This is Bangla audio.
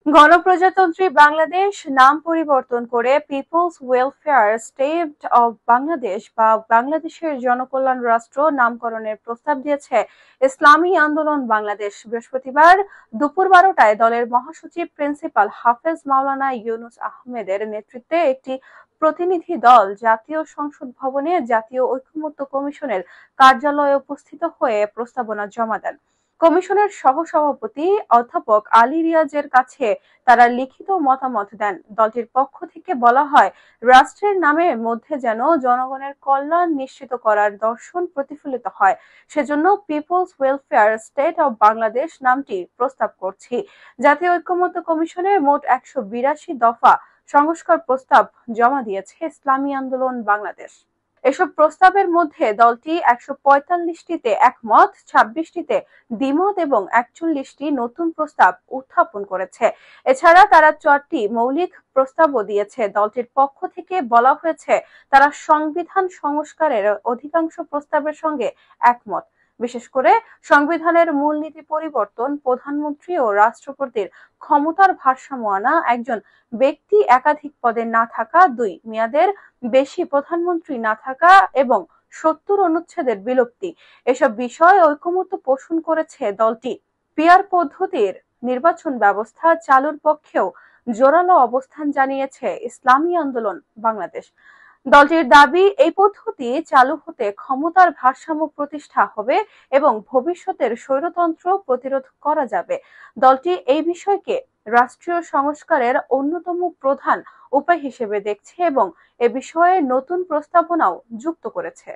গণপ্রজাতন্ত্রী বাংলাদেশ নাম পরিবর্তন করে people's welfare state of Bangladesh বা বাংলাদেশের জনকল্যাণ রাষ্ট্র নামকরণের প্রস্তাব দিয়েছে ইসলামী আন্দোলন বাংলাদেশ। বৃহস্পতিবার দুপুর 12টায় দলের মহাসচিব প্রিন্সিপাল হাফেজ মাওলানা ইউনুস আহমেদের নেতৃত্বে একটি প্রতিনিধি দল জাতীয় সংসদ ভবনে জাতীয় ঐকমত্য কমিশনের কার্যালয়ে উপস্থিত হয়ে প্রস্তাবনা জমা দেন। কমিশনের সহসভাপতি অধ্যাপক আলী রিয়াজের কাছে তারা লিখিত মতামত দেন। দলটির পক্ষ থেকে বলা হয়, রাষ্ট্রের নামের মধ্যে যেন জনগণের কল্যাণ নিশ্চিত করার দর্শন প্রতিফলিত হয়, সেজন্য people's welfare state of Bangladesh নামটি প্রস্তাব করছি। জাতীয় ঐকমত্য কমিশনের মোট 182 দফা সংস্কার প্রস্তাব জমা দিয়েছে ইসলামী আন্দোলন বাংলাদেশ। এসব প্রস্তাবের মধ্যে দলটি 145টিতে একমত, 26টিতে দ্বিমত এবং 41টি নতুন প্রস্তাব উত্থাপন করেছে। এছাড়া তারা 4টি মৌলিক প্রস্তাবও দিয়েছে। দলটির পক্ষ থেকে বলা হয়েছে, তারা সংবিধান সংস্কারের অধিকাংশ প্রস্তাবের সঙ্গে একমত। বিশেষ করে সংবিধানের মূলনীতি পরিবর্তন, প্রধানমন্ত্রী ও রাষ্ট্রপতির ক্ষমতার ভারসাম্য আনা, একজন ব্যক্তি একাধিক পদে না থাকা, 2 মেয়াদের বেশি প্রধানমন্ত্রী না থাকা এবং 70 অনুচ্ছেদের বিলুপ্তি, এসব বিষয়ে ঐকমত্য পোষণ করেছে দলটি। পিয়ার পদ্ধতির নির্বাচন ব্যবস্থা চালুর পক্ষেও জোরালো অবস্থান জানিয়েছে ইসলামী আন্দোলন বাংলাদেশ। দলটির দাবি, এই পদ্ধতি চালু হতে ক্ষমতার ভারসাম্য প্রতিষ্ঠা হবে এবং ভবিষ্যতের স্বৈরতন্ত্র প্রতিরোধ করা যাবে। দলটি এই বিষয়কে রাষ্ট্রীয় সংস্কারের অন্যতম প্রধান উপায় হিসেবে দেখছে এবং এ বিষয়ে নতুন প্রস্তাবনাও যুক্ত করেছে।